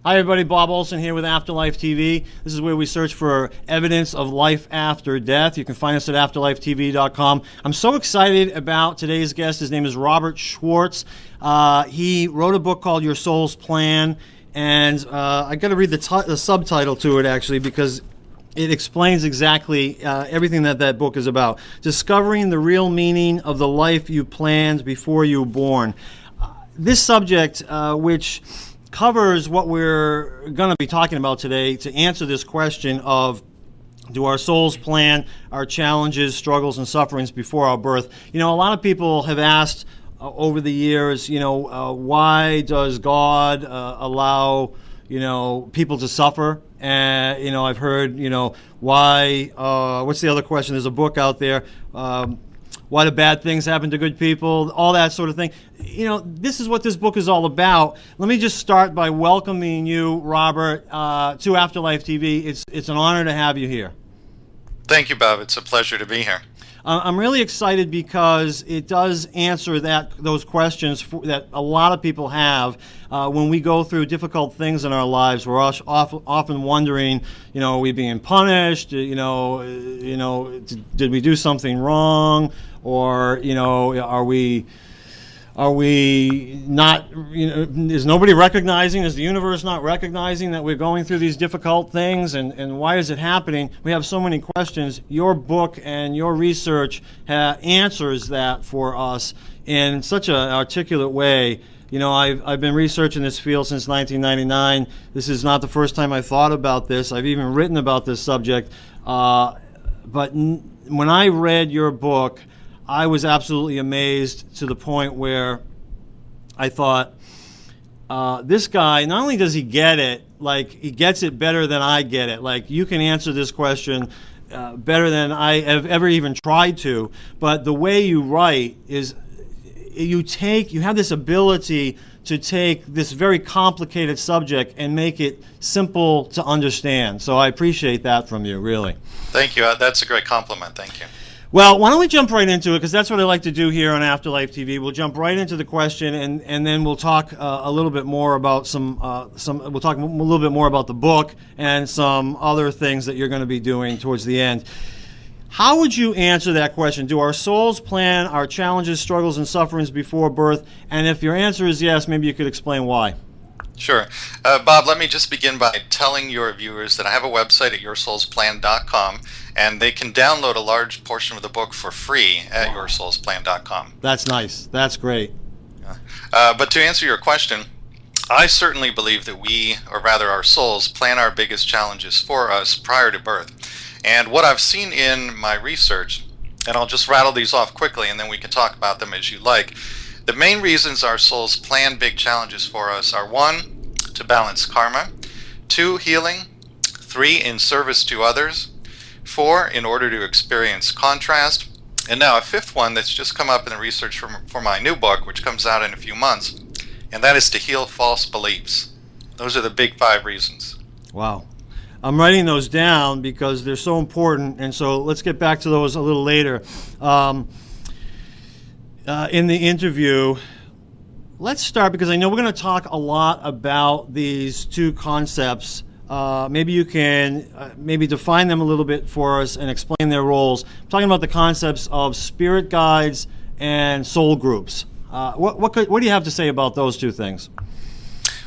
Hi everybody, Bob Olson here with Afterlife TV. This is where we search for evidence of life after death. You can find us at afterlifetv.com. I'm so excited about today's guest. His name is Robert Schwartz. He wrote a book called Your Soul's Plan, and I got to read the subtitle to it actually because it explains exactly everything that book is about. Discovering the real meaning of the life you planned before you were born. This subject, which covers what we're going to be talking about today, to answer this question of, do our souls plan our challenges, struggles, and sufferings before our birth? You know, a lot of people have asked over the years, why does God allow, people to suffer? And, I've heard, why, what's the other question? There's a book out there, why do bad things happen to good people, all that sort of thing. This is what this book is all about. Let me just start by welcoming you, Robert, to Afterlife TV. It's an honor to have you here. Thank you, Bob. It's a pleasure to be here. I'm really excited because it does answer those questions that a lot of people have when we go through difficult things in our lives. We're often wondering, are we being punished? Did we do something wrong? Or are we not, is nobody recognizing, is the universe not recognizing that we're going through these difficult things, and why is it happening? We have so many questions. Your book and your research answers that for us in such an articulate way. I've been researching this field since 1999. This is not the first time I thought about this. I've even written about this subject. But when I read your book, I was absolutely amazed to the point where I thought, this guy, not only does he get it, like he gets it better than I get it. Like you can answer this question better than I have ever even tried to. But the way you write is you have this ability to take this very complicated subject and make it simple to understand. So I appreciate that from you, really. Thank you. That's a great compliment. Thank you. Well, why don't we jump right into it, because that's what I like to do here on Afterlife TV. We'll jump right into the question, and then we'll talk a little bit more about we'll talk a little bit more about the book and some other things that you're going to be doing towards the end. How would you answer that question? Do our souls plan our challenges, struggles, and sufferings before birth? And if your answer is yes, maybe you could explain why. Sure. Bob, let me just begin by telling your viewers that I have a website at yoursoulsplan.com, and they can download a large portion of the book for free at yoursoulsplan.com. That's nice. That's great. But to answer your question, I certainly believe that we, or rather our souls, plan our biggest challenges for us prior to birth. And what I've seen in my research, and I'll just rattle these off quickly and then we can talk about them as you like. The main reasons our souls plan big challenges for us are: 1, to balance karma; 2, healing; 3, in service to others; 4, in order to experience contrast; and now a 5th one that's just come up in the research for my new book, which comes out in a few months, and that is to heal false beliefs. Those are the big 5 reasons. Wow. I'm writing those down because they're so important, and so let's get back to those a little later. In the interview, let's start, because I know we're going to talk a lot about these two concepts. Maybe you can maybe define them a little bit for us and explain their roles. I'm talking about the concepts of spirit guides and soul groups. What do you have to say about those two things?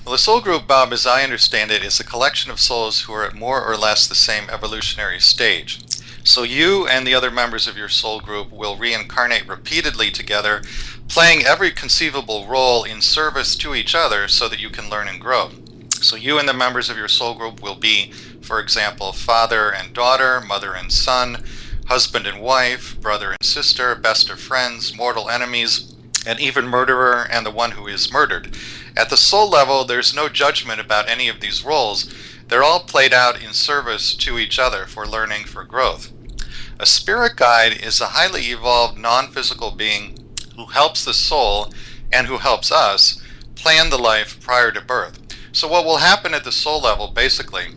Well, the soul group, Bob, as I understand it, is a collection of souls who are at more or less the same evolutionary stage. So you and the other members of your soul group will reincarnate repeatedly together, playing every conceivable role in service to each other so that you can learn and grow. So you and the members of your soul group will be, for example, father and daughter, mother and son, husband and wife, brother and sister, best of friends, mortal enemies, and even murderer and the one who is murdered. At the soul level, there's no judgment about any of these roles. They're all played out in service to each other for learning, for growth. A spirit guide is a highly evolved non-physical being who helps the soul and who helps us plan the life prior to birth. So what will happen at the soul level, basically,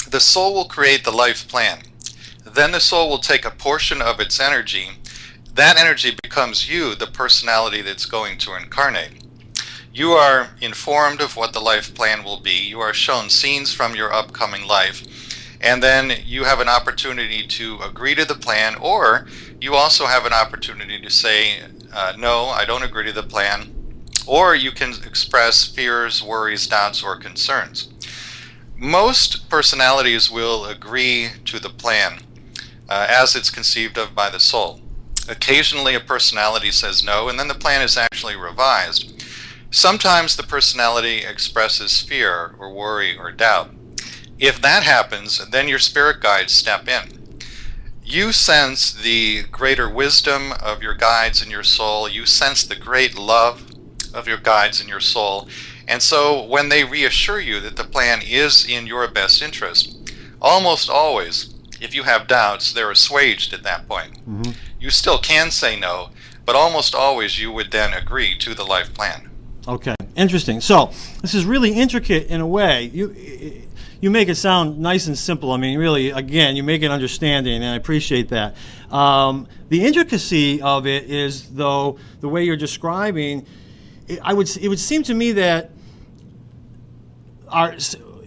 the soul will create the life plan. Then the soul will take a portion of its energy. That energy becomes you, the personality that's going to incarnate. You are informed of what the life plan will be. You are shown scenes from your upcoming life. And then you have an opportunity to agree to the plan, or you also have an opportunity to say, no, I don't agree to the plan. Or you can express fears, worries, doubts, or concerns. Most personalities will agree to the plan as it's conceived of by the soul. Occasionally a personality says no, and then the plan is actually revised. Sometimes the personality expresses fear or worry or doubt. If that happens, then your spirit guides step in. You sense the greater wisdom of your guides in your soul. You sense the great love of your guides in your soul. And so when they reassure you that the plan is in your best interest, almost always, if you have doubts, they're assuaged at that point. Mm-hmm. You still can say no, but almost always you would then agree to the life plan. Okay, interesting. So this is really intricate in a way. You make it sound nice and simple. I mean, really, again, you make it understanding, and I appreciate that. The intricacy of it is, though, the way you're describing. It would seem to me that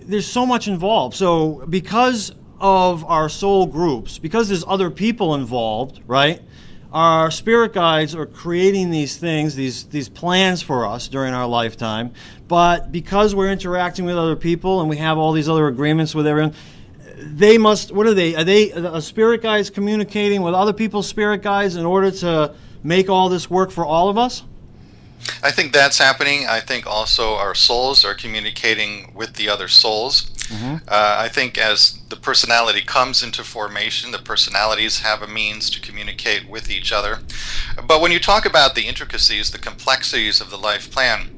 there's so much involved. So because of our soul groups, because there's other people involved, right? Our spirit guides are creating these things, these plans for us during our lifetime. But because we're interacting with other people and we have all these other agreements with everyone, they must, what are they? Are they spirit guides communicating with other people's spirit guides in order to make all this work for all of us? I think that's happening. I think also our souls are communicating with the other souls. Mm-hmm. I think as the personality comes into formation, the personalities have a means to communicate with each other. But when you talk about the intricacies, the complexities of the life plan,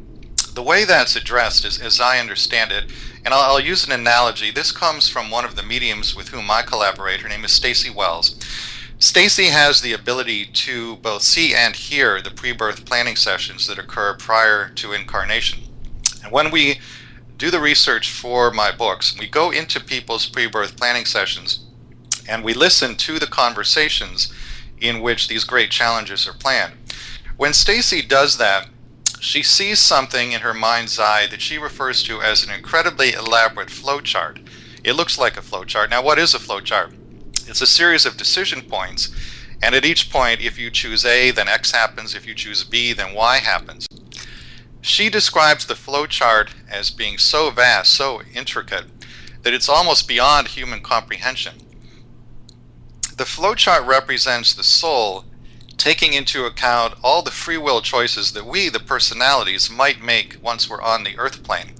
the way that's addressed is, as I understand it, and I'll use an analogy. This comes from one of the mediums with whom I collaborate. Her name is Stacy Wells. Stacy has the ability to both see and hear the pre-birth planning sessions that occur prior to incarnation. And when we do the research for my books, we go into people's pre-birth planning sessions and we listen to the conversations in which these great challenges are planned. When Stacy does that, she sees something in her mind's eye that she refers to as an incredibly elaborate flowchart. It looks like a flowchart. Now, what is a flowchart? It's a series of decision points, and at each point, if you choose A, then X happens. If you choose B, then Y happens. She describes the flowchart as being so vast, so intricate, that it's almost beyond human comprehension. The flowchart represents the soul taking into account all the free will choices that we, the personalities, might make once we're on the earth plane.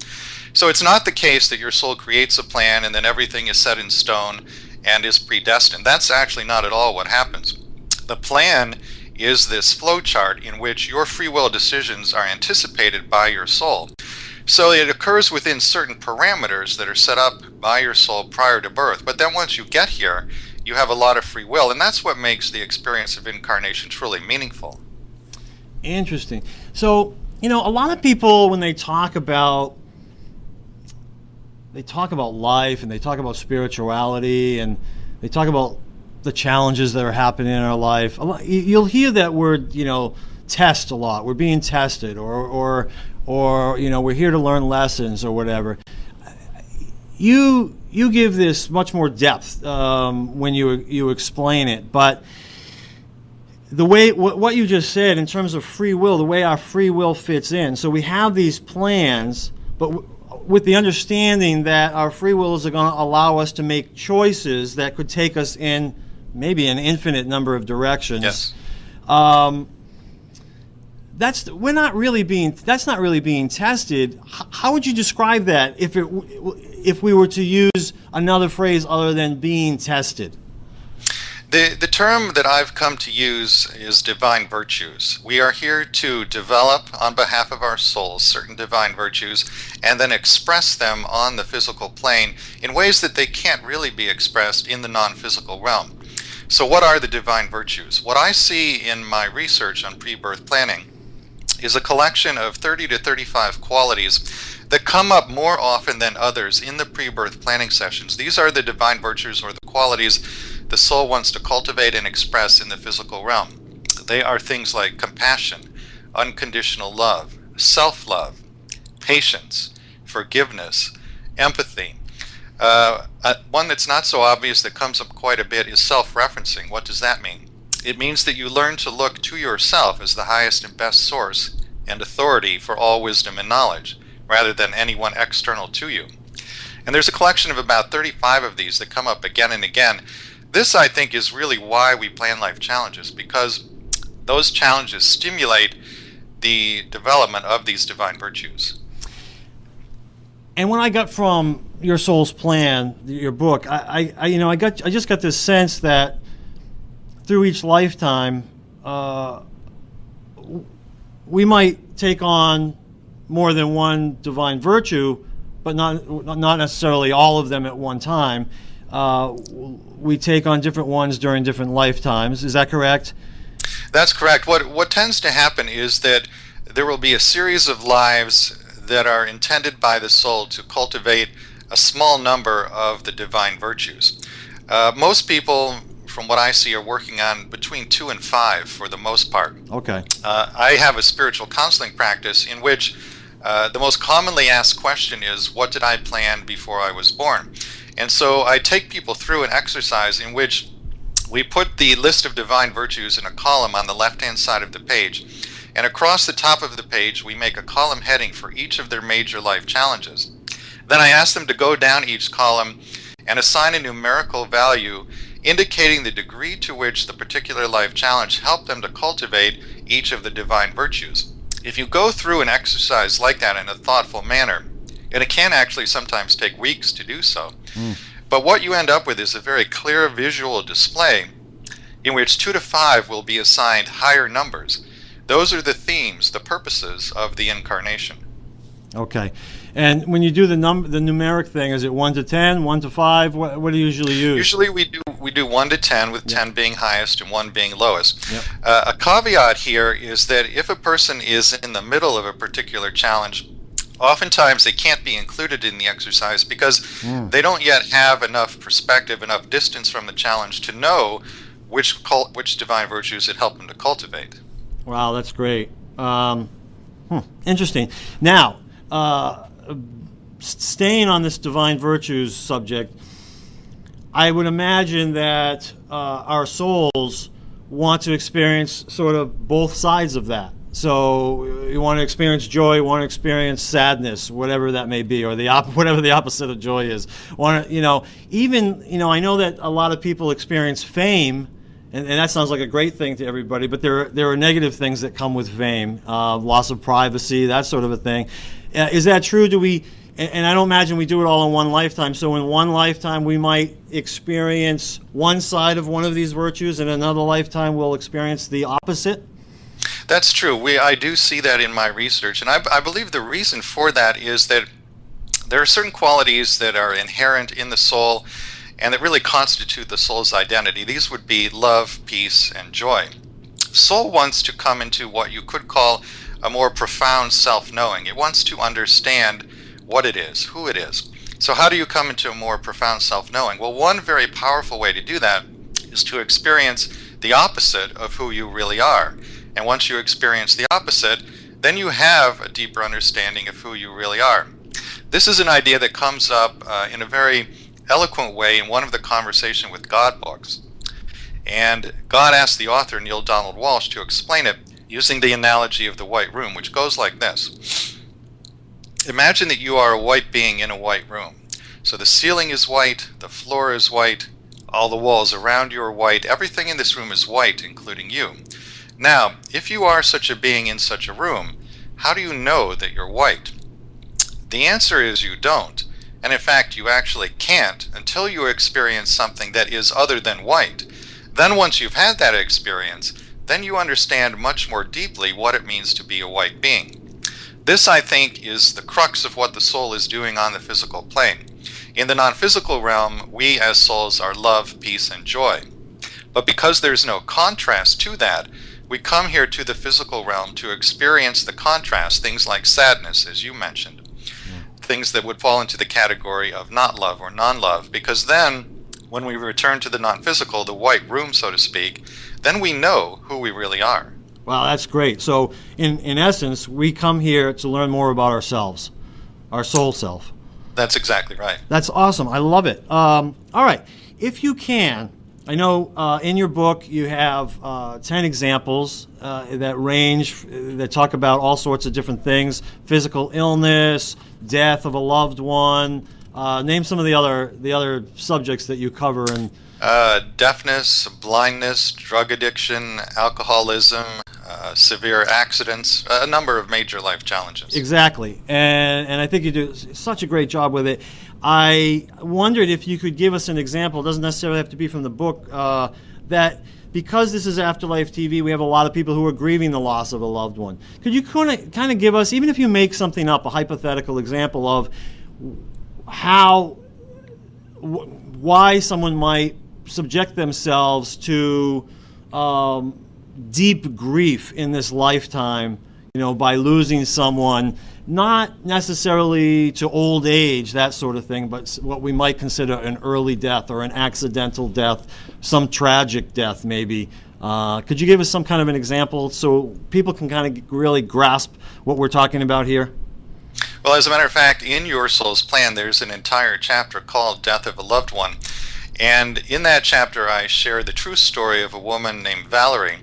So it's not the case that your soul creates a plan and then everything is set in stone and is predestined. That's actually not at all what happens. The plan is this flowchart in which your free will decisions are anticipated by your soul. So it occurs within certain parameters that are set up by your soul prior to birth. But then once you get here, you have a lot of free will, and that's what makes the experience of incarnation truly meaningful. Interesting. So, a lot of people, when they talk about life and they talk about spirituality and they talk about the challenges that are happening in our life, you'll hear that word, test a lot. We're being tested, or we're here to learn lessons or whatever. You give this much more depth when you explain it, but the way what you just said in terms of free will, the way our free will fits in. So we have these plans, but with the understanding that our free wills are going to allow us to make choices that could take us in maybe an infinite number of directions. Yes. That's not really being tested. How would you describe that if we were to use another phrase other than being tested? The term that I've come to use is divine virtues. We are here to develop on behalf of our souls certain divine virtues and then express them on the physical plane in ways that they can't really be expressed in the non-physical realm. So what are the divine virtues? What I see in my research on pre-birth planning is a collection of 30 to 35 qualities that come up more often than others in the pre-birth planning sessions. These are the divine virtues, or the qualities the soul wants to cultivate and express in the physical realm. They are things like compassion, unconditional love, self-love, patience, forgiveness, empathy. One that's not so obvious that comes up quite a bit is self-referencing. What does that mean? It means that you learn to look to yourself as the highest and best source and authority for all wisdom and knowledge, rather than anyone external to you. And there's a collection of about 35 of these that come up again and again. This, I think, is really why we plan life challenges, because those challenges stimulate the development of these divine virtues. And when I got from Your Soul's Plan, your book, I just got this sense that through each lifetime, we might take on more than one divine virtue, but not necessarily all of them at one time. We take on different ones during different lifetimes. Is that correct? That's correct. What tends to happen is that there will be a series of lives that are intended by the soul to cultivate a small number of the divine virtues. Most people, from what I see, are working on between 2 and 5 for the most part. Okay. I have a spiritual counseling practice in which the most commonly asked question is, what did I plan before I was born? And so I take people through an exercise in which we put the list of divine virtues in a column on the left-hand side of the page. And across the top of the page, we make a column heading for each of their major life challenges. Then I ask them to go down each column and assign a numerical value indicating the degree to which the particular life challenge helped them to cultivate each of the divine virtues. If you go through an exercise like that in a thoughtful manner, and it can actually sometimes take weeks to do so, but what you end up with is a very clear visual display in which 2 to 5 will be assigned higher numbers. Those are the themes, the purposes of the incarnation. Okay. And when you do the numeric thing, is it 1 to 10, 1 to 5? What do you usually use? Usually we do 1 to 10, with 10 being highest and 1 being lowest. Yep. A caveat here is that if a person is in the middle of a particular challenge, oftentimes they can't be included in the exercise because they don't yet have enough perspective, enough distance from the challenge to know which divine virtues it helped them to cultivate. Wow, that's great. Interesting. Now, staying on this divine virtues subject, I would imagine that our souls want to experience sort of both sides of that. So you want to experience joy, you want to experience sadness, whatever that may be, or whatever the opposite of joy is. I know that a lot of people experience fame, and that sounds like a great thing to everybody, but there are negative things that come with fame, loss of privacy, that sort of a thing. Is that true? And I don't imagine we do it all in one lifetime. So in one lifetime, we might experience one side of one of these virtues, and another lifetime we'll experience the opposite? That's true. I do see that in my research, and I believe the reason for that is that there are certain qualities that are inherent in the soul and that really constitute the soul's identity. These would be love, peace, and joy. Soul wants to come into what you could call a more profound self-knowing. It wants to understand what it is, who it is. So how do you come into a more profound self-knowing? Well, one very powerful way to do that is to experience the opposite of who you really are. And once you experience the opposite, then you have a deeper understanding of who you really are. This is an idea that comes up in a very eloquent way in one of the Conversation with God books. And God asked the author, Neil Donald Walsh, to explain it using the analogy of the white room, which goes like this. Imagine that you are a white being in a white room. So the ceiling is white, the floor is white, all the walls around you are white, everything in this room is white, including you. Now, if you are such a being in such a room, how do you know that you're white? The answer is you don't. And in fact, you actually can't until you experience something that is other than white. Then once you've had that experience, then you understand much more deeply what it means to be a white being. This, I think, is the crux of what the soul is doing on the physical plane. In the non-physical realm, we as souls are love, peace, and joy. But because there's no contrast to that, we come here to the physical realm to experience the contrast, things like sadness, as you mentioned, things that would fall into the category of not love or non-love, because then, when we return to the non-physical, the white room, so to speak, then we know who we really are. Wow, that's great. So, in essence, we come here to learn more about ourselves, our soul self. That's exactly right. That's awesome. I love it. All right. If you can, I know in your book you have 10 examples that talk about all sorts of different things: physical illness, death of a loved one. Name some of the other subjects that you cover. And deafness, blindness, drug addiction, alcoholism, severe accidents, a number of major life challenges. Exactly. And I think you do such a great job with it. I wondered if you could give us an example. It doesn't necessarily have to be from the book, that because this is Afterlife TV, we have a lot of people who are grieving the loss of a loved one. Could you kind of give us, even if you make something up, a hypothetical example of why someone might subject themselves to deep grief in this lifetime, by losing someone, not necessarily to old age, that sort of thing, but what we might consider an early death or an accidental death, some tragic death maybe. Could you give us some kind of an example so people can kind of really grasp what we're talking about here? Well, as a matter of fact, in Your Soul's Plan, there's an entire chapter called Death of a Loved One. And in that chapter, I share the true story of a woman named Valerie,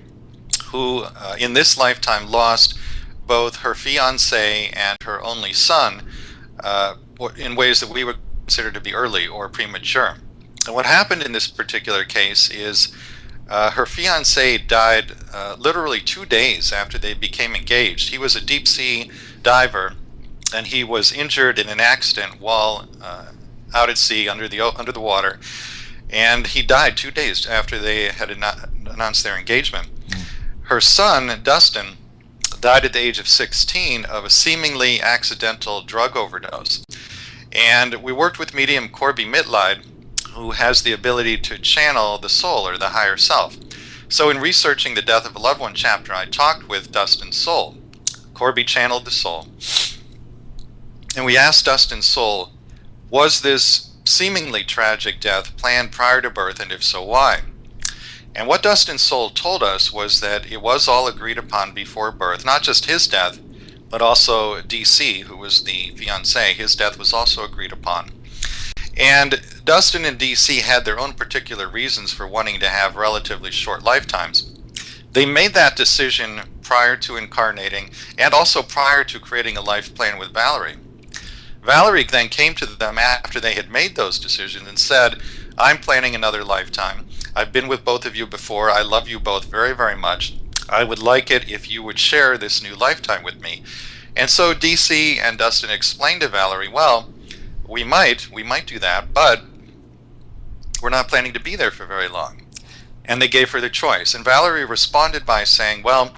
who in this lifetime lost both her fiancé and her only son in ways that we would consider to be early or premature. And what happened in this particular case is her fiancé died literally 2 days after they became engaged. He was a deep sea diver, and he was injured in an accident while out at sea under the water, and he died 2 days after they had announced their engagement. Her son, Dustin, died at the age of 16 of a seemingly accidental drug overdose. And we worked with medium Corby Mitleid, who has the ability to channel the soul or the higher self. So in researching the Death of a Loved One chapter, I talked with Dustin's soul. Corby channeled the soul. And we asked Dustin's soul, was this seemingly tragic death planned prior to birth, and if so, why? And what Dustin's soul told us was that it was all agreed upon before birth, not just his death, but also DC, who was the fiancé. His death was also agreed upon. And Dustin and DC had their own particular reasons for wanting to have relatively short lifetimes. They made that decision prior to incarnating and also prior to creating a life plan with Valerie. Valerie then came to them after they had made those decisions and said, I'm planning another lifetime. I've been with both of you before. I love you both very, very much. I would like it if you would share this new lifetime with me. And so DC and Dustin explained to Valerie, well, we might do that, but we're not planning to be there for very long. And they gave her the choice. And Valerie responded by saying, well,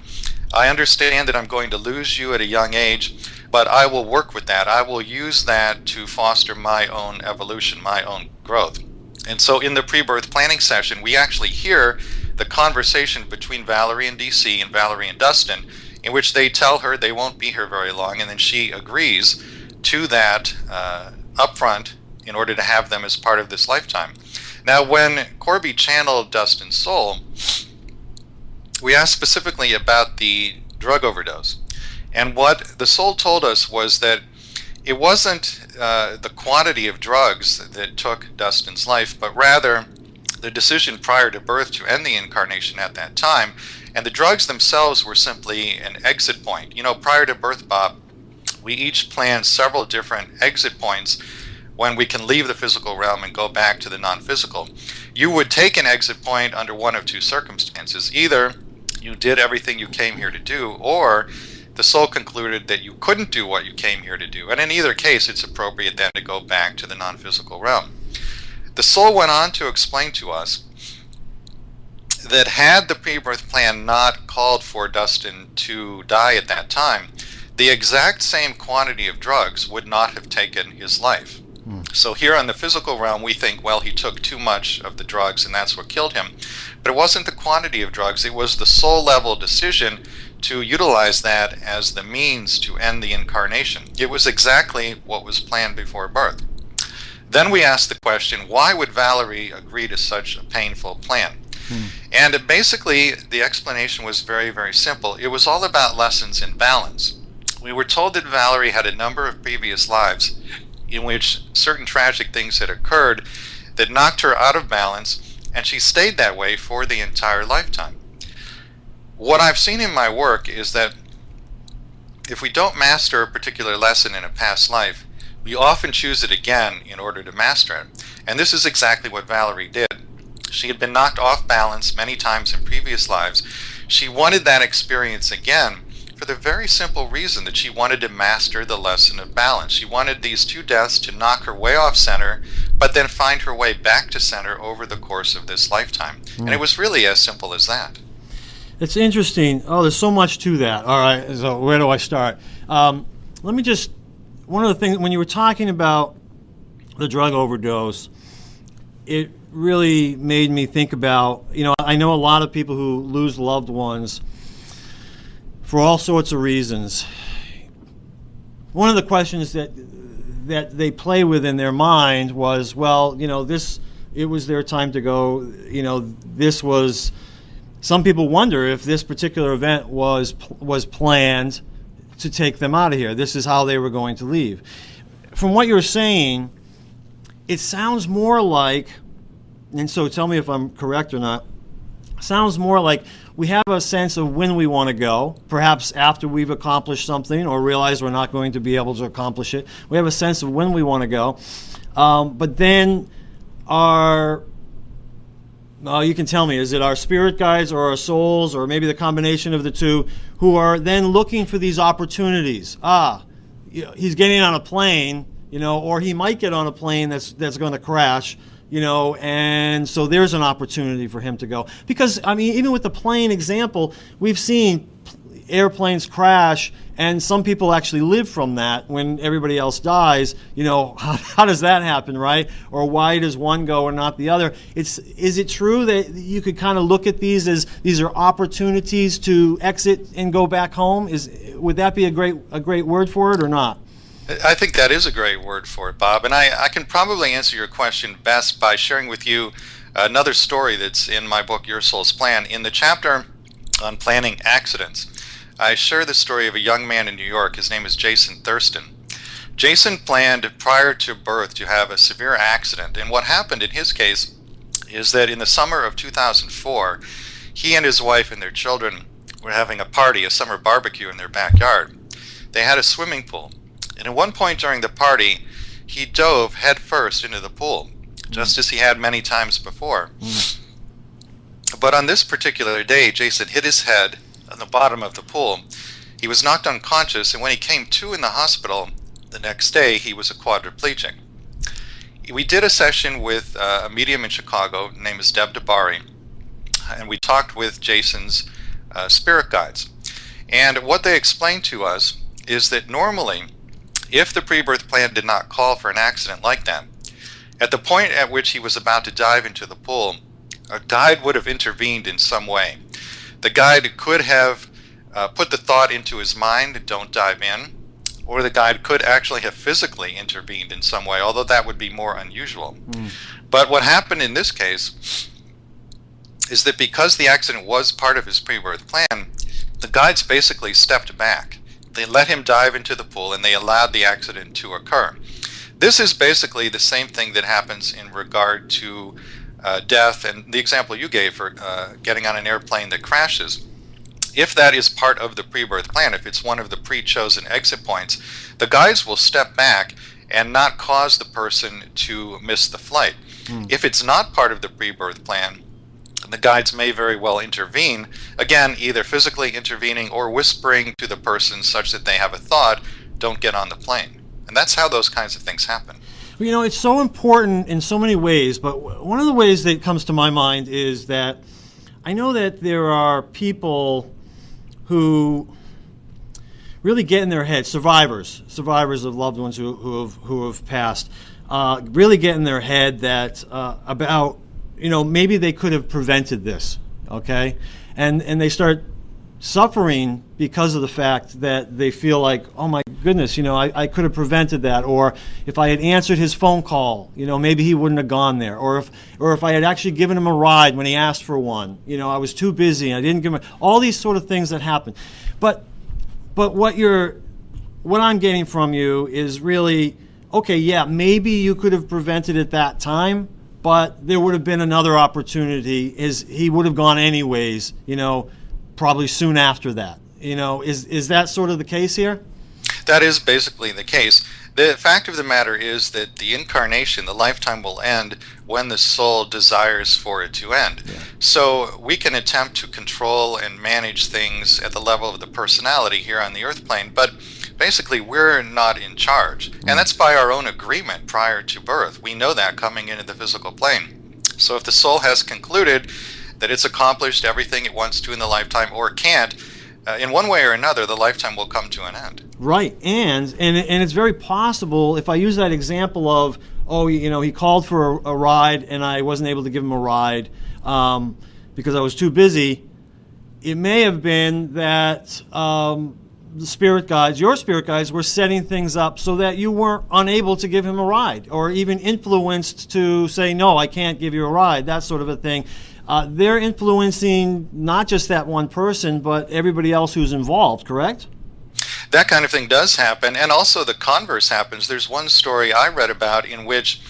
I understand that I'm going to lose you at a young age, but I will work with that. I will use that to foster my own evolution, my own growth. And so in the pre-birth planning session, we actually hear the conversation between Valerie and DC and Valerie and Dustin, in which they tell her they won't be here very long, and then she agrees to that upfront in order to have them as part of this lifetime. Now, when Corby channeled Dustin's soul, we asked specifically about the drug overdose. And what the soul told us was that it wasn't the quantity of drugs that took Dustin's life, but rather the decision prior to birth to end the incarnation at that time. And the drugs themselves were simply an exit point. Prior to birth, Bob, we each planned several different exit points when we can leave the physical realm and go back to the non-physical. You would take an exit point under one of two circumstances. Either you did everything you came here to do, or the soul concluded that you couldn't do what you came here to do. And in either case, it's appropriate then to go back to the non-physical realm. The soul went on to explain to us that had the pre-birth plan not called for Dustin to die at that time, the exact same quantity of drugs would not have taken his life. So here on the physical realm, we think, well, he took too much of the drugs and that's what killed him. But it wasn't the quantity of drugs, it was the soul level decision to utilize that as the means to end the incarnation. It was exactly what was planned before birth. Then we asked the question, why would Valerie agree to such a painful plan? And basically, the explanation was very, very simple. It was all about lessons in balance. We were told that Valerie had a number of previous lives in which certain tragic things had occurred that knocked her out of balance, and she stayed that way for the entire lifetime. What I've seen in my work is that if we don't master a particular lesson in a past life, we often choose it again in order to master it. And this is exactly what Valerie did. She had been knocked off balance many times in previous lives. She wanted that experience again for the very simple reason that she wanted to master the lesson of balance. She wanted these two deaths to knock her way off center, but then find her way back to center over the course of this lifetime. And it was really as simple as that. It's interesting. Oh, there's so much to that. All right, so where do I start? Let me just, one of the things, when you were talking about the drug overdose, it really made me think about, I know a lot of people who lose loved ones for all sorts of reasons. One of the questions that they play with in their mind was, well, it was their time to go. This was. Some people wonder if this particular event was planned to take them out of here. This is how they were going to leave. From what you're saying, it sounds more like, and so tell me if I'm correct or not, sounds more like we have a sense of when we want to go, perhaps after we've accomplished something or realize we're not going to be able to accomplish it. We have a sense of when we want to go. But then you can tell me, is it our spirit guides or our souls or maybe the combination of the two who are then looking for these opportunities? He's getting on a plane, or he might get on a plane that's going to crash, and so there's an opportunity for him to go. Because, even with the plane example, we've seen airplanes crash, and some people actually live from that when everybody else dies. How does that happen, right? Or why does one go and not the other? Is it true that you could kind of look at these as these are opportunities to exit and go back home? Would that be a great word for it or not? I think that is a great word for it, Bob. And I can probably answer your question best by sharing with you another story that's in my book, Your Soul's Plan. In the chapter on planning accidents, I share the story of a young man in New York. His name is Jason Thurston. Jason planned prior to birth to have a severe accident. And what happened in his case is that in the summer of 2004, he and his wife and their children were having a party, a summer barbecue in their backyard. They had a swimming pool. And at one point during the party, he dove headfirst into the pool, just as he had many times before. But on this particular day, Jason hit his head on the bottom of the pool. He was knocked unconscious, and when he came to in the hospital the next day, he was a quadriplegic. We did a session with a medium in Chicago, her name is Deb DeBari, and we talked with Jason's spirit guides. And what they explained to us is that normally, if the pre-birth plan did not call for an accident like that, at the point at which he was about to dive into the pool, a guide would have intervened in some way. The guide could have put the thought into his mind, don't dive in, or the guide could actually have physically intervened in some way, although that would be more unusual. But what happened in this case is that because the accident was part of his pre-birth plan, the guides basically stepped back. They let him dive into the pool and they allowed the accident to occur. This is basically the same thing that happens in regard to death, and the example you gave for getting on an airplane that crashes. If that is part of the pre-birth plan, if it's one of the pre-chosen exit points, the guides will step back and not cause the person to miss the flight. If it's not part of the pre-birth plan, the guides may very well intervene, again, either physically intervening or whispering to the person such that they have a thought, don't get on the plane. And that's how those kinds of things happen. It's so important in so many ways, but one of the ways that comes to my mind is that I know that there are people who really get in their head, survivors of loved ones who have passed, really get in their head that about, maybe they could have prevented this, okay? And they start suffering because of the fact that they feel like, oh my goodness, I could have prevented that, or if I had answered his phone call, maybe he wouldn't have gone there, or if I had actually given him a ride when he asked for one, I was too busy, I didn't give him all these sort of things that happen. But what I'm getting from you is really, okay, yeah, maybe you could have prevented it that time, but there would have been another opportunity. He would have gone anyways, probably soon after that. Is that sort of the case here? That is basically the case. The fact of the matter is that the incarnation, the lifetime, will end when the soul desires for it to end. Yeah. So we can attempt to control and manage things at the level of the personality here on the earth plane, but basically we're not in charge. And that's by our own agreement prior to birth. We know that coming into the physical plane. So if the soul has concluded that it's accomplished everything it wants to in the lifetime, or can't, in one way or another, the lifetime will come to an end. Right, and it's very possible, if I use that example of, he called for a ride and I wasn't able to give him a ride because I was too busy, it may have been that the spirit guides, your spirit guides, were setting things up so that you weren't unable to give him a ride, or even influenced to say, no, I can't give you a ride, that sort of a thing. They're influencing not just that one person, but everybody else who's involved, correct? That kind of thing does happen, and also the converse happens. There's one story I read about in which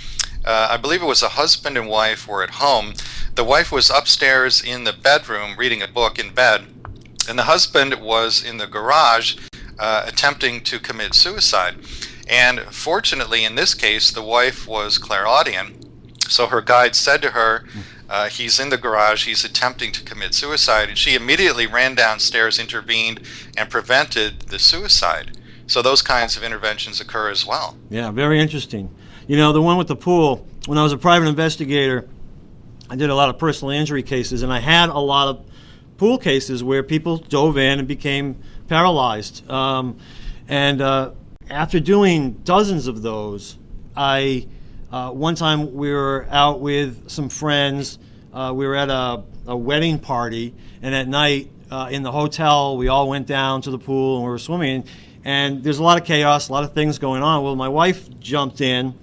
I believe it was a husband and wife were at home. The wife was upstairs in the bedroom reading a book in bed, and the husband was in the garage attempting to commit suicide. And fortunately, in this case, the wife was clairaudient, so her guide said to her, he's in the garage, he's attempting to commit suicide, and she immediately ran downstairs, intervened, and prevented the suicide. So those kinds of interventions occur as well. Yeah, very interesting. The one with the pool, when I was a private investigator, I did a lot of personal injury cases, and I had a lot of pool cases where people dove in and became paralyzed. After doing dozens of those, one time we were out with some friends. We were at a wedding party, and at night in the hotel, we all went down to the pool and we were swimming. And there's a lot of chaos, a lot of things going on. Well, my wife jumped in,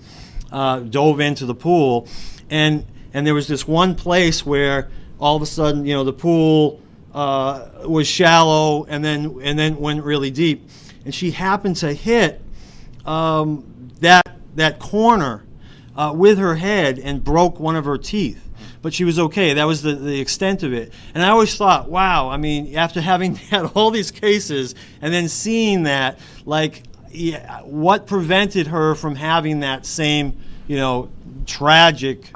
dove into the pool, and there was this one place where all of a sudden, the pool was shallow and then went really deep, and she happened to hit that corner with her head and broke one of her teeth. But she was okay. That was the extent of it. And I always thought, wow, I mean, after having had all these cases and then seeing that, what prevented her from having that same, tragic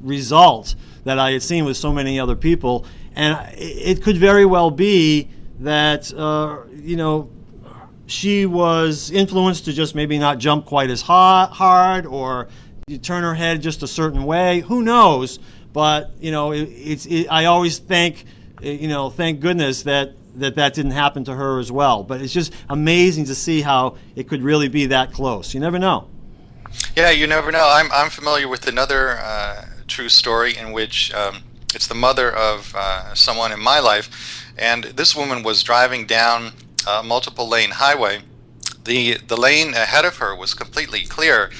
result that I had seen with so many other people? And it could very well be that, she was influenced to just maybe not jump quite as hard, or you turn her head just a certain way. Who knows? But I always think, thank goodness that didn't happen to her as well. But it's just amazing to see how it could really be that close. You never know. Yeah, you never know. I'm familiar with another true story in which it's the mother of someone in my life, and this woman was driving down a multiple lane highway. The lane ahead of her was completely clear,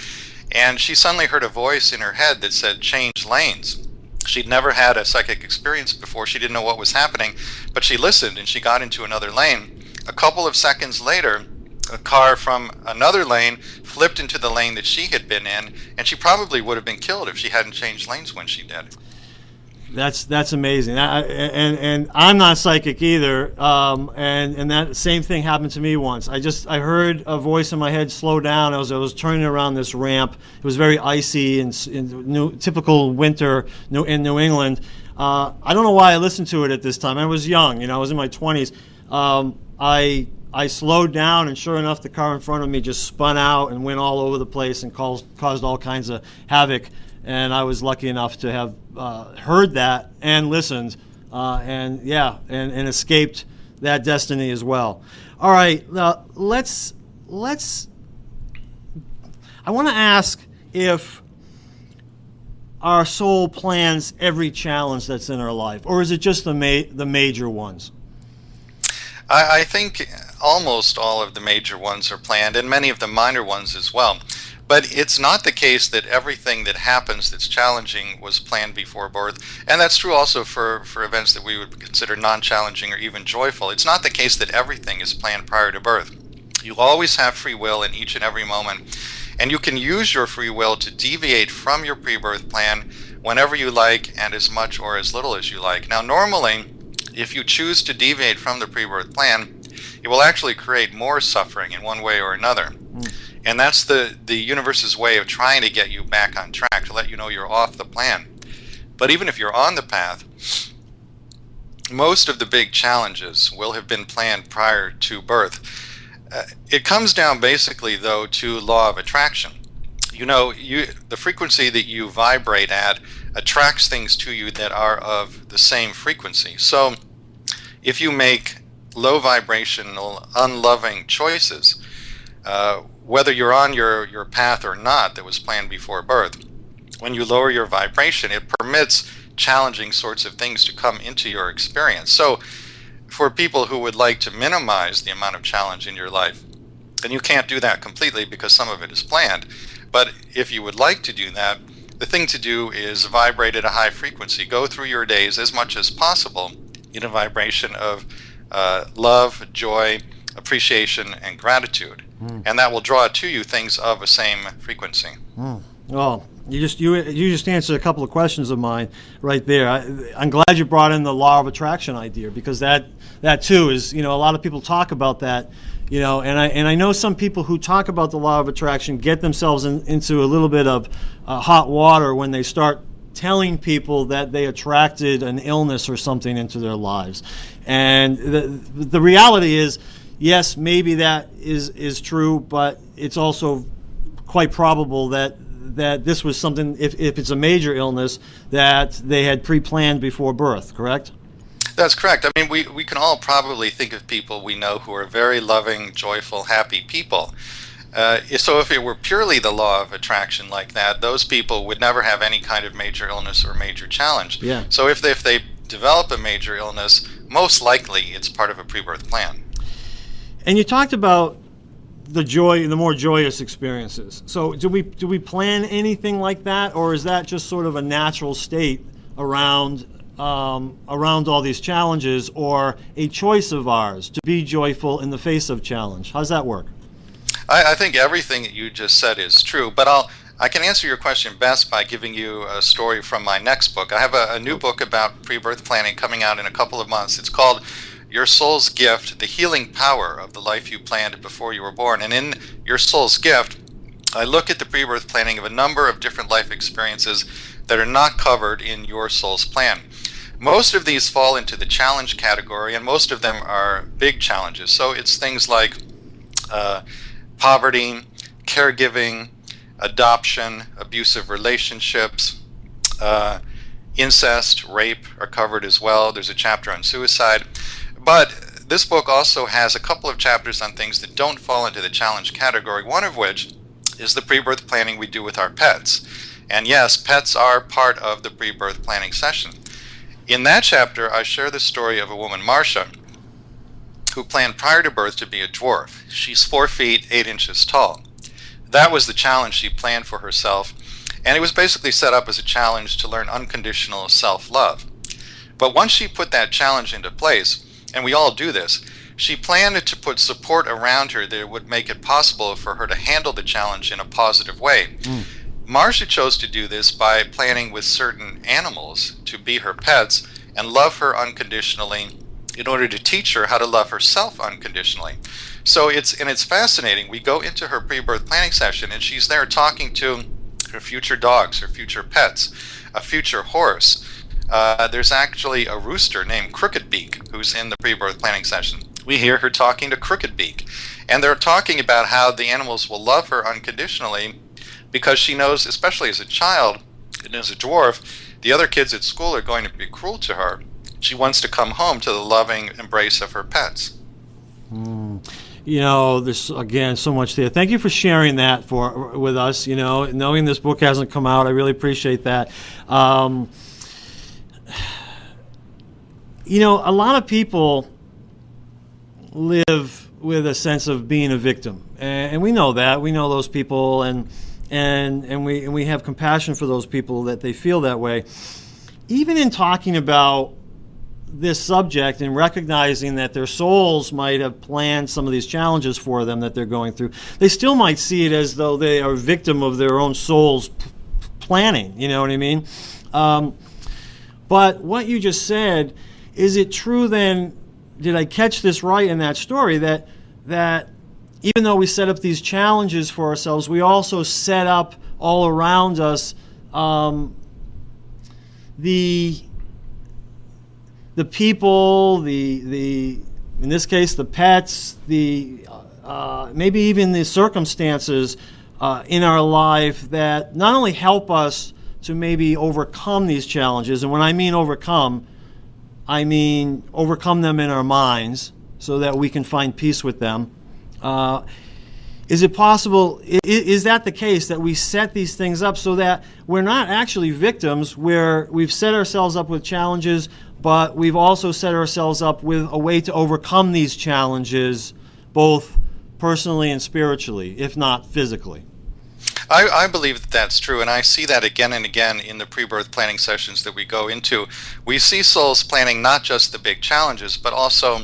and she suddenly heard a voice in her head that said, change lanes. She'd never had a psychic experience before. She didn't know what was happening, but she listened and she got into another lane. A couple of seconds later, a car from another lane flipped into the lane that she had been in, and she probably would have been killed if she hadn't changed lanes when she did. That's amazing. And I'm not psychic either. And that same thing happened to me once. I heard a voice in my head slow down. I was turning around this ramp. It was very icy and typical winter in New England. I don't know why I listened to it at this time. I was young. I was in my 20s. I slowed down, and sure enough, the car in front of me just spun out and went all over the place and caused all kinds of havoc. And I was lucky enough to have heard that and listened, and escaped that destiny as well. All right, now let's. I want to ask if our soul plans every challenge that's in our life, or is it just the major ones? I think almost all of the major ones are planned, and many of the minor ones as well. But it's not the case that everything that happens that's challenging was planned before birth. And that's true also for events that we would consider non-challenging or even joyful. It's not the case that everything is planned prior to birth. You always have free will in each and every moment. And you can use your free will to deviate from your pre-birth plan whenever you like and as much or as little as you like. Now, normally, if you choose to deviate from the pre-birth plan, it will actually create more suffering in one way or another. And that's the universe's way of trying to get you back on track, to let you know you're off the plan. But even if you're on the path, most of the big challenges will have been planned prior to birth. It comes down basically, though, to law of attraction. You know, the frequency that you vibrate at attracts things to you that are of the same frequency. So if you make low vibrational, unloving choices, whether you're on your path or not that was planned before birth, when you lower your vibration, it permits challenging sorts of things to come into your experience. So for people who would like to minimize the amount of challenge in your life, and you can't do that completely because some of it is planned, but if you would like to do that, the thing to do is vibrate at a high frequency. Go through your days as much as possible in a vibration of love, joy, appreciation, and gratitude. And that will draw to you things of the same frequency. Well, you just answered a couple of questions of mine right there. I'm glad you brought in the law of attraction idea, because that too is, a lot of people talk about that, and I know some people who talk about the law of attraction get themselves into a little bit of hot water when they start telling people that they attracted an illness or something into their lives. And the reality is, yes, maybe that is true, but it's also quite probable that this was something, if it's a major illness, that they had pre-planned before birth, correct? That's correct. I mean, we can all probably think of people we know who are very loving, joyful, happy people. So if it were purely the law of attraction like that, those people would never have any kind of major illness or major challenge. Yeah. So if they develop a major illness, most likely it's part of a pre-birth plan. And you talked about the more joyous experiences. So do we plan anything like that, or is that just sort of a natural state around all these challenges, or a choice of ours to be joyful in the face of challenge? How does that work? I think everything that you just said is true, but I can answer your question best by giving you a story from my next book. I have a new book about pre-birth planning coming out in a couple of months. It's called Your Soul's Gift, The Healing Power of the Life You Planned Before You Were Born. And in Your Soul's Gift, I look at the pre-birth planning of a number of different life experiences that are not covered in your soul's plan. Most of these fall into the challenge category, and most of them are big challenges. So it's things like poverty, caregiving, adoption, abusive relationships, incest, rape are covered as well. There's a chapter on suicide. But this book also has a couple of chapters on things that don't fall into the challenge category, one of which is the pre-birth planning we do with our pets. And yes, pets are part of the pre-birth planning session. In that chapter, I share the story of a woman, Marcia, who planned prior to birth to be a dwarf. She's 4 feet 8 inches tall. That was the challenge she planned for herself, and it was basically set up as a challenge to learn unconditional self-love. But once she put that challenge into place, and we all do this, she planned to put support around her that would make it possible for her to handle the challenge in a positive way. Marcia chose to do this by planning with certain animals to be her pets and love her unconditionally in order to teach her how to love herself unconditionally. So it's fascinating. We go into her pre-birth planning session and she's there talking to her future dogs, her future pets, a future horse. There's actually a rooster named Crooked Beak who's in the pre-birth planning session. We hear her talking to Crooked Beak, and they're talking about how the animals will love her unconditionally because she knows, especially as a child and as a dwarf, the other kids at school are going to be cruel to her. She wants to come home to the loving embrace of her pets. There's, again, so much there. Thank you for sharing that with us. Knowing this book hasn't come out, I really appreciate that. A lot of people, live with a sense of being a victim, and we know that. We know those people, and we have compassion for those people that they feel that way. Even in talking about this subject and recognizing that their souls might have planned some of these challenges for them that they're going through, they still might see it as though they are a victim of their own soul's planning. You know what I mean? But what you just said, is it true then, did I catch this right in that story, that even though we set up these challenges for ourselves, we also set up all around us the people, the in this case the pets, the maybe even the circumstances in our life that not only help us to maybe overcome these challenges, and when I mean overcome, I mean overcome them in our minds so that we can find peace with them. Is it possible, is that the case, that we set these things up so that we're not actually victims, where we've set ourselves up with challenges, but we've also set ourselves up with a way to overcome these challenges, both personally and spiritually, if not physically? I believe that that's true, and I see that again and again in the pre-birth planning sessions that we go into. We see souls planning not just the big challenges, but also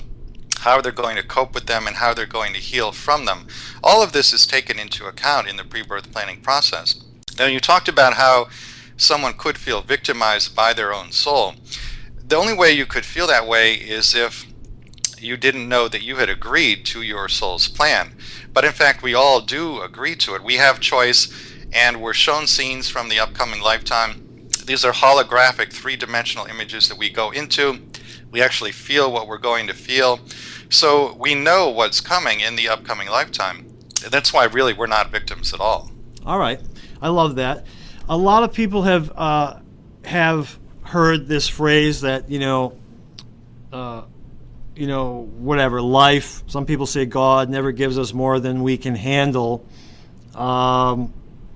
how they're going to cope with them and how they're going to heal from them. All of this is taken into account in the pre-birth planning process. Now, you talked about how someone could feel victimized by their own soul. The only way you could feel that way is if you didn't know that you had agreed to your soul's plan. But in fact, we all do agree to it. We have choice, and we're shown scenes from the upcoming lifetime. These are holographic, three-dimensional images that we go into. We actually feel what we're going to feel. So we know what's coming in the upcoming lifetime. That's why really we're not victims at all. All right. I love that. A lot of people have heard this phrase that, whatever, life, some people say God never gives us more than we can handle. How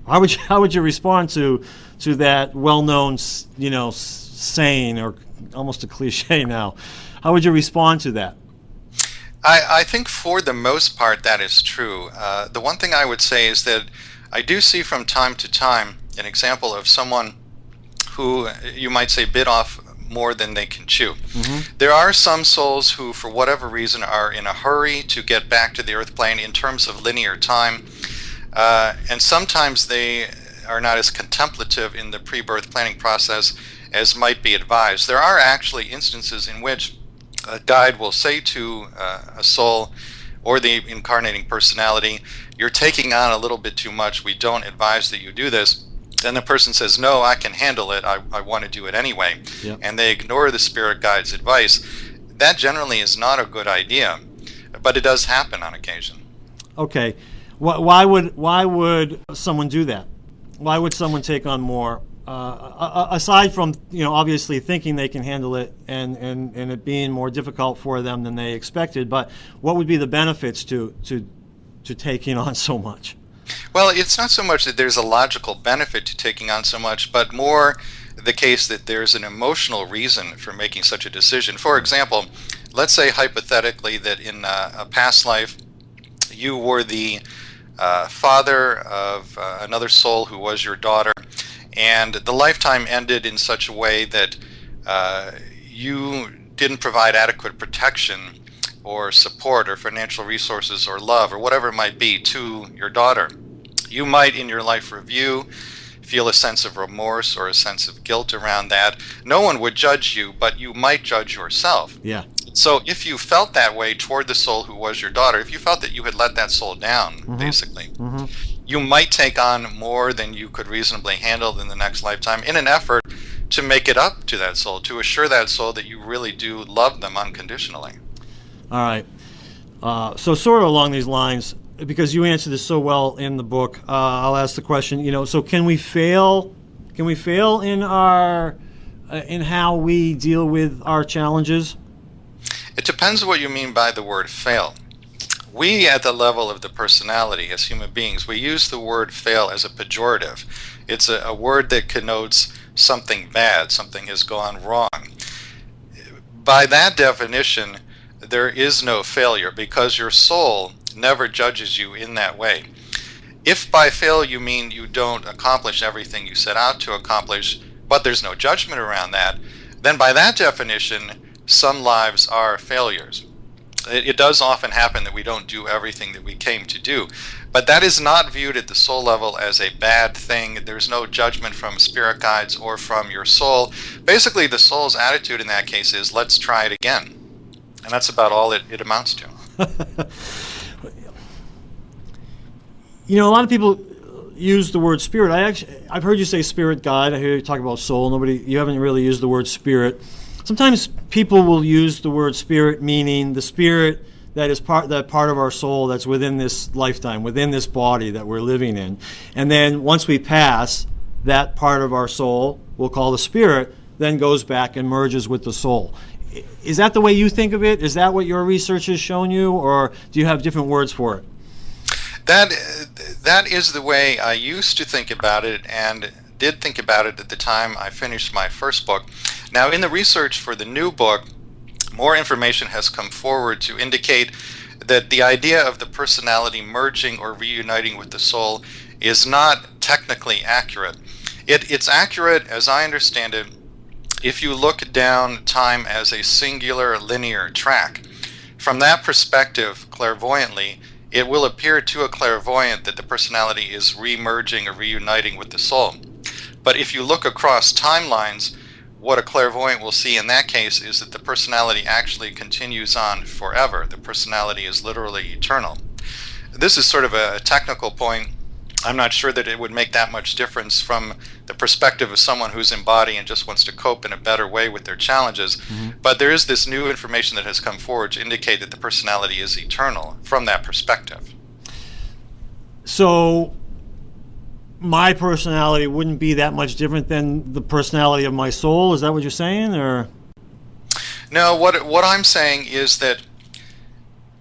would you respond to that well-known, saying, or almost a cliche now? How would you respond to that? I think for the most part that is true. The one thing I would say is that I do see from time to time an example of someone who, you might say, bit off more than they can chew. Mm-hmm. There are some souls who, for whatever reason, are in a hurry to get back to the earth plane in terms of linear time. And sometimes they are not as contemplative in the pre-birth planning process as might be advised. There are actually instances in which a guide will say to a soul or the incarnating personality, "You're taking on a little bit too much. We don't advise that you do this." Then the person says, "No, I can handle it. I want to do it anyway." Yep. And they ignore the spirit guide's advice. That generally is not a good idea, but it does happen on occasion. Okay. Why would someone do that? Why would someone take on more? Aside from, obviously thinking they can handle it and it being more difficult for them than they expected, but what would be the benefits to taking on so much? Well, it's not so much that there's a logical benefit to taking on so much, but more the case that there's an emotional reason for making such a decision. For example, let's say hypothetically that in a past life you were the father of another soul who was your daughter, and the lifetime ended in such a way that you didn't provide adequate protection or support or financial resources or love or whatever it might be to your daughter. You might, in your life review, feel a sense of remorse or a sense of guilt around that. No one would judge you, but you might judge yourself. Yeah. So if you felt that way toward the soul who was your daughter, if you felt that you had let that soul down, mm-hmm. basically, mm-hmm. you might take on more than you could reasonably handle in the next lifetime in an effort to make it up to that soul, to assure that soul that you really do love them unconditionally. All right. So sort of along these lines, because you answered this so well in the book, I'll ask the question, so can we fail in how we deal with our challenges? It depends what you mean by the word fail. We, at the level of the personality as human beings, we use the word fail as a pejorative. It's a word that connotes something bad, something has gone wrong. By that definition, there is no failure because your soul never judges you in that way. If by fail you mean you don't accomplish everything you set out to accomplish, but there's no judgment around that, then by that definition, some lives are failures. It does often happen that we don't do everything that we came to do, but that is not viewed at the soul level as a bad thing. There's no judgment from spirit guides or from your soul. Basically, the soul's attitude in that case is, let's try it again. And that's about all it amounts to. You know, a lot of people use the word spirit. I've heard you say spirit guide. I hear you talk about soul. You haven't really used the word spirit. Sometimes people will use the word spirit, meaning the spirit that is part of our soul that's within this lifetime, within this body that we're living in. And then once we pass, that part of our soul, we'll call the spirit, then goes back and merges with the soul. Is that the way you think of it? Is that what your research has shown you, or do you have different words for it? That is the way I used to think about it, and did think about it at the time I finished my first book. Now, in the research for the new book, more information has come forward to indicate that the idea of the personality merging or reuniting with the soul is not technically accurate. It's accurate, as I understand it, if you look down time as a singular linear track. From that perspective, clairvoyantly, it will appear to a clairvoyant that the personality is re-merging or reuniting with the soul. But if you look across timelines, what a clairvoyant will see in that case is that the personality actually continues on forever. The personality is literally eternal. This is sort of a technical point. I'm not sure that it would make that much difference from the perspective of someone who's in body and just wants to cope in a better way with their challenges. Mm-hmm. But there is this new information that has come forward to indicate that the personality is eternal from that perspective. So my personality wouldn't be that much different than the personality of my soul? Is that what you're saying, or? No, what I'm saying is that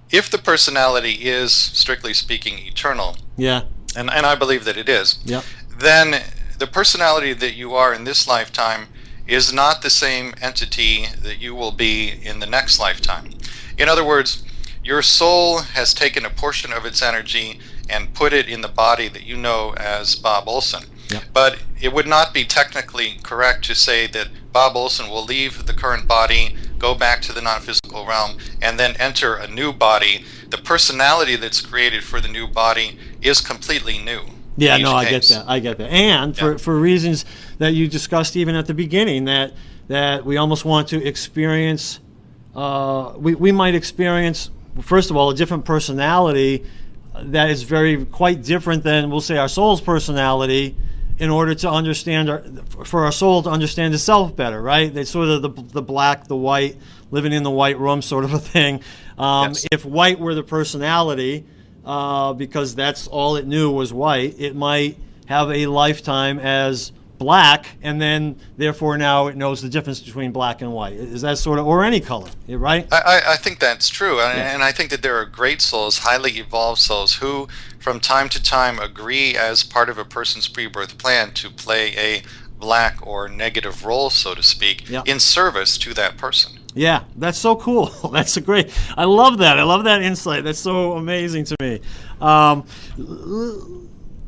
if the personality is, strictly speaking, eternal, yeah, and I believe that it is, yep, then the personality that you are in this lifetime is not the same entity that you will be in the next lifetime. In other words, your soul has taken a portion of its energy and put it in the body that you know as Bob Olson. Yep. But it would not be technically correct to say that Bob Olson will leave the current body, go back to the non-physical realm, and then enter a new body. The personality that's created for the new body is completely new. Yeah, no, I get that. And for reasons that you discussed even at the beginning, that we almost want to experience, we might experience, first of all, a different personality that is quite different than, we'll say, our soul's personality, in order to understand, for our soul to understand itself better, right? It's sort of the black, the white, living in the white room sort of a thing. Yes. If white were the personality, because that's all it knew was white, it might have a lifetime as black, and then therefore now it knows the difference between black and white. Is that sort of, or any color, right? I think that's true, and I think that there are great souls, highly evolved souls, who from time to time agree as part of a person's pre-birth plan to play a black or negative role, so to speak, in service to that person. Yeah, that's so cool. That's I love that. I love that insight. That's so amazing to me.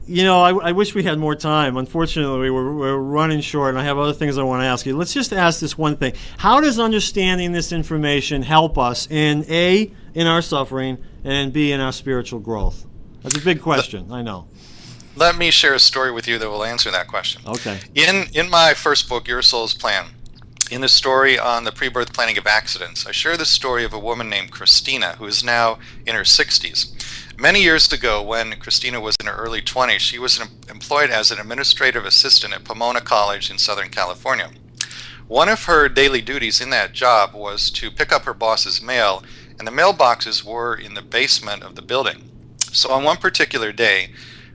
You know, I wish we had more time. Unfortunately, we're running short, and I have other things I want to ask you. Let's just ask this one thing. How does understanding this information help us in A, in our suffering, and B, in our spiritual growth? That's a big question, I know. Let me share a story with you that will answer that question. Okay. In my first book, Your Soul's Plan, in the story on the pre-birth planning of accidents, I share the story of a woman named Christina, who is now in her 60s. Many years ago, when Christina was in her early 20s, she was employed as an administrative assistant at Pomona College in Southern California. One of her daily duties in that job was to pick up her boss's mail, and the mailboxes were in the basement of the building. So on one particular day,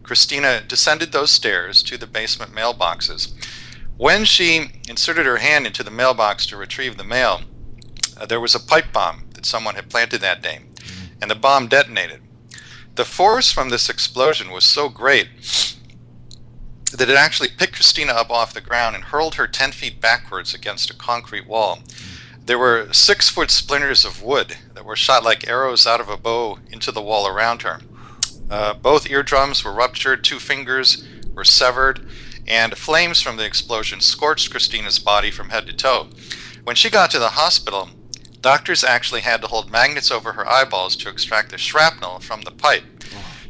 Christina descended those stairs to the basement mailboxes. When she inserted her hand into the mailbox to retrieve the mail, there was a pipe bomb that someone had planted that day, and the bomb detonated. The force from this explosion was so great that it actually picked Christina up off the ground and hurled her 10 feet backwards against a concrete wall. There were 6-foot splinters of wood that were shot like arrows out of a bow into the wall around her. Both eardrums were ruptured, 2 fingers were severed, and flames from the explosion scorched Christina's body from head to toe. When she got to the hospital, doctors actually had to hold magnets over her eyeballs to extract the shrapnel from the pipe.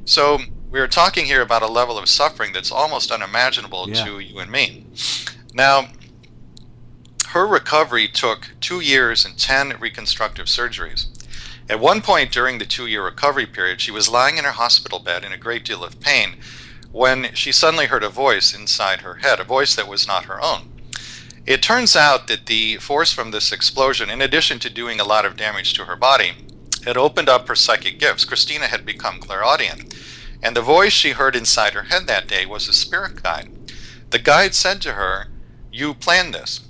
So we are talking here about a level of suffering that's almost unimaginable to you and me. Now, her recovery took 2 years and 10 reconstructive surgeries. At one point during the 2-year recovery period, she was lying in her hospital bed in a great deal of pain when she suddenly heard a voice inside her head, a voice that was not her own. It turns out that the force from this explosion, in addition to doing a lot of damage to her body, had opened up her psychic gifts. Christina had become clairaudient, and the voice she heard inside her head that day was a spirit guide. The guide said to her, "You planned this."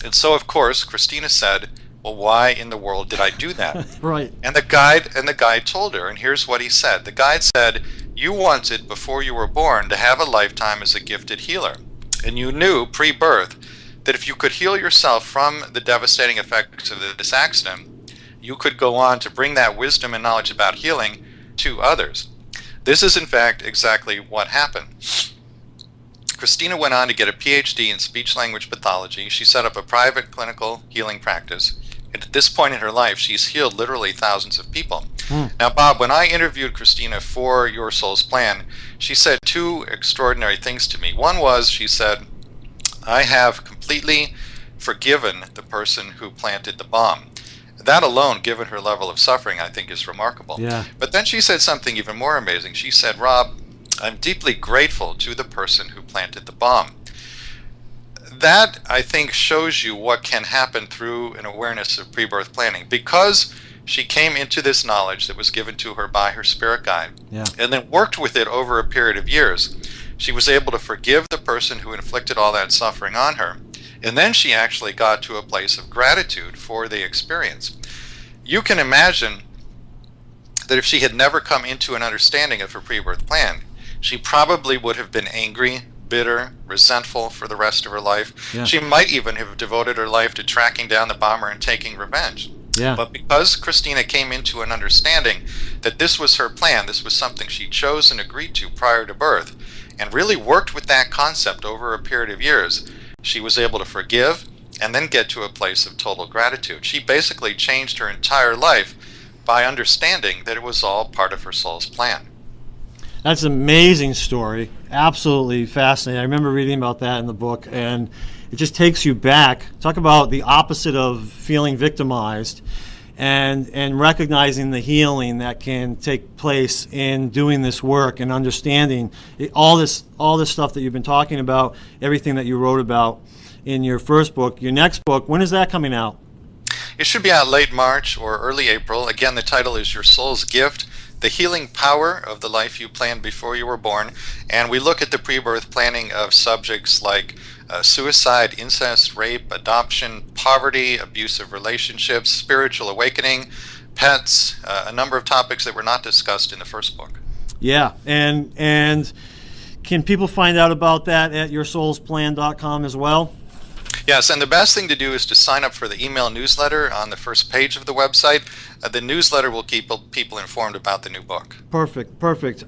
And so, of course, Christina said, "Well, why in the world did I do that?" Right. And the guide told her, and here's what he said. The guide said, "You wanted, before you were born, to have a lifetime as a gifted healer. And you knew, pre-birth, that if you could heal yourself from the devastating effects of this accident, you could go on to bring that wisdom and knowledge about healing to others." This is, in fact, exactly what happened. Christina went on to get a PhD in speech-language pathology. She set up a private clinical healing practice. And at this point in her life, she's healed literally thousands of people. Now, Bob, when I interviewed Christina for Your Soul's Plan, she said 2 extraordinary things to me. One was, she said, "I have completely forgiven the person who planted the bomb." That alone, given her level of suffering, I think is remarkable. Yeah. But then she said something even more amazing. She said, "Rob, I'm deeply grateful to the person who planted the bomb." That, I think, shows you what can happen through an awareness of pre-birth planning. Because she came into this knowledge that was given to her by her spirit guide, and then worked with it over a period of years, she was able to forgive the person who inflicted all that suffering on her. And then she actually got to a place of gratitude for the experience. You can imagine that if she had never come into an understanding of her pre-birth plan, she probably would have been angry, bitter, resentful for the rest of her life. She might even have devoted her life to tracking down the bomber and taking revenge. But because Christina came into an understanding that this was her plan, this was something she chose and agreed to prior to birth, and really worked with that concept over a period of years, she was able to forgive and then get to a place of total gratitude. She basically changed her entire life by understanding that it was all part of her soul's plan. That's an amazing story. Absolutely fascinating. I remember reading about that in the book, and it just takes you back. Talk about the opposite of feeling victimized, and recognizing the healing that can take place in doing this work and understanding all this stuff that you've been talking about, everything that you wrote about in your first book. Your next book, when is that coming out? It should be out late March or early April. Again, the title is Your Soul's Gift: The Healing Power of the Life You Planned Before You Were Born. And we look at the pre-birth planning of subjects like suicide, incest, rape, adoption, poverty, abusive relationships, spiritual awakening, pets, a number of topics that were not discussed in the first book. Yeah, and can people find out about that at yoursoulsplan.com as well? Yes, and the best thing to do is to sign up for the email newsletter on the first page of the website. The newsletter will keep people informed about the new book. Perfect, perfect.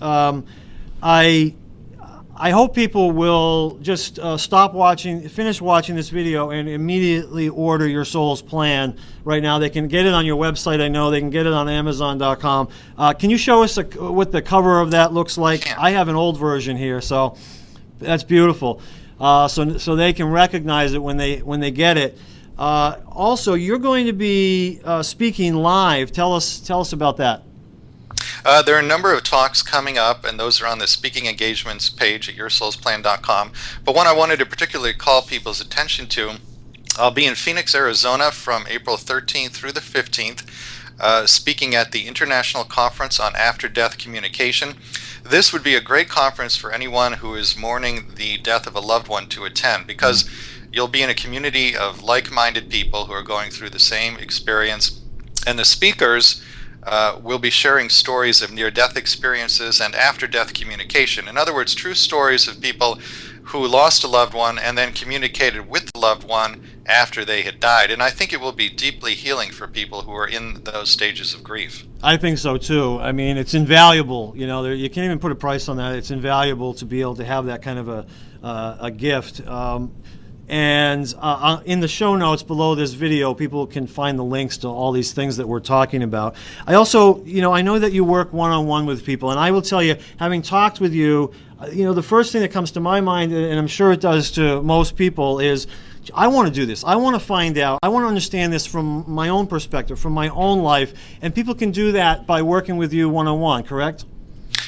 I hope people will just finish watching this video and immediately order Your Soul's Plan right now. They can get it on your website. I know they can get it on Amazon.com. Can you show us what the cover of that looks like? I have an old version here, so that's beautiful. So they can recognize it when they get it. Also, you're going to be speaking live. Tell us about that. There are a number of talks coming up, and those are on the speaking engagements page at yoursoulsplan.com. But one I wanted to particularly call people's attention to, I'll be in Phoenix, Arizona from April 13th through the 15th, speaking at the International Conference on After-Death Communication. This would be a great conference for anyone who is mourning the death of a loved one to attend, because you'll be in a community of like-minded people who are going through the same experience, and the speakers will be sharing stories of near-death experiences and after-death communication. In other words, true stories of people who lost a loved one and then communicated with the loved one after they had died. And I think it will be deeply healing for people who are in those stages of grief. I think so too. I mean, it's invaluable. You know, you can't even put a price on that. It's invaluable to be able to have that kind of a gift. And in the show notes below this video, people can find the links to all these things that we're talking about. I also, you know, I know that you work one-on-one with people, and I will tell you, having talked with you, you know, the first thing that comes to my mind, and I'm sure it does to most people, is I want to do this. I want to find out. I want to understand this from my own perspective, from my own life, and people can do that by working with you one-on-one, correct?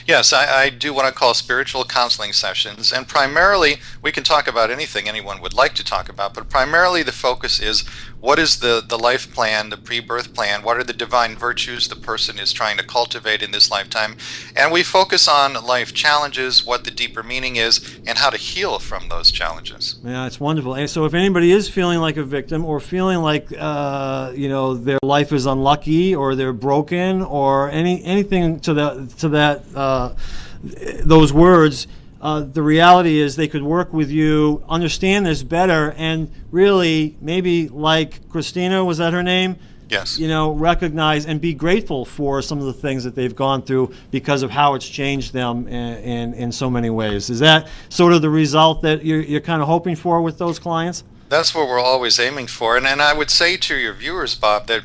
Yes, I do what I call spiritual counseling sessions, and primarily we can talk about anything anyone would like to talk about, but primarily the focus is what is the life plan, the pre-birth plan, what are the divine virtues the person is trying to cultivate in this lifetime, and we focus on life challenges, what the deeper meaning is, and how to heal from those challenges. Yeah, it's wonderful. And so if anybody is feeling like a victim or feeling like you know, their life is unlucky or they're broken or anything to that those words, the reality is they could work with you, understand this better, and really maybe, like Christina, was that her name? Yes. You know, recognize and be grateful for some of the things that they've gone through because of how it's changed them in so many ways. Is that sort of the result that you're kind of hoping for with those clients? That's what we're always aiming for. And I would say to your viewers, Bob, that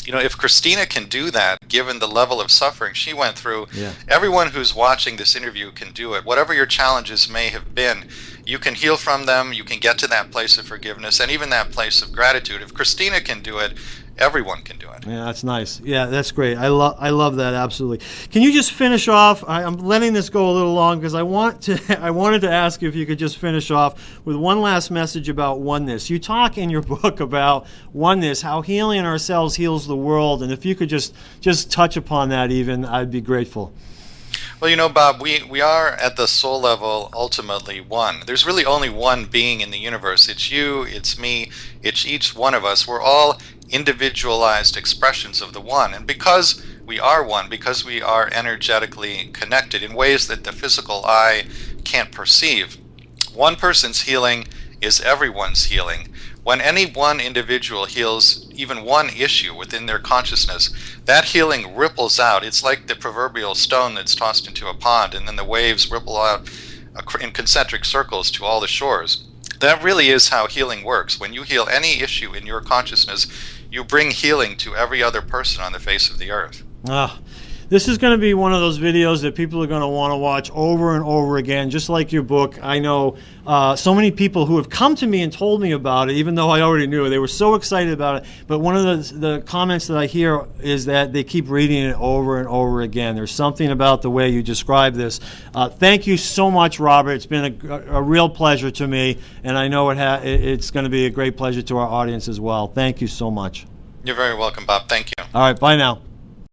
you know, if Christina can do that, given the level of suffering she went through, everyone who's watching this interview can do it. Whatever your challenges may have been, you can heal from them, you can get to that place of forgiveness, and even that place of gratitude. If Christina can do it, everyone can do it. Yeah, that's nice. Yeah, that's great. I love that, absolutely. Can you just finish off? I'm letting this go a little long because I wanted to ask you if you could just finish off with one last message about oneness. You talk in your book about oneness, how healing ourselves heals the world, and if you could just touch upon that even, I'd be grateful. Well, you know, Bob, we are at the soul level ultimately one. There's really only one being in the universe. It's you, it's me, it's each one of us. We're all individualized expressions of the one. And because we are one, because we are energetically connected in ways that the physical eye can't perceive, one person's healing is everyone's healing. When any one individual heals even one issue within their consciousness, that healing ripples out. It's like the proverbial stone that's tossed into a pond, and then the waves ripple out in concentric circles to all the shores. That really is how healing works. When you heal any issue in your consciousness, you bring healing to every other person on the face of the earth. This is going to be one of those videos that people are going to want to watch over and over again, just like your book. I know so many people who have come to me and told me about it, even though I already knew it. They were so excited about it. But one of the comments that I hear is that they keep reading it over and over again. There's something about the way you describe this. Thank you so much, Robert. It's been a real pleasure to me, and I know it's going to be a great pleasure to our audience as well. Thank you so much. You're very welcome, Bob. Thank you. All right, bye now.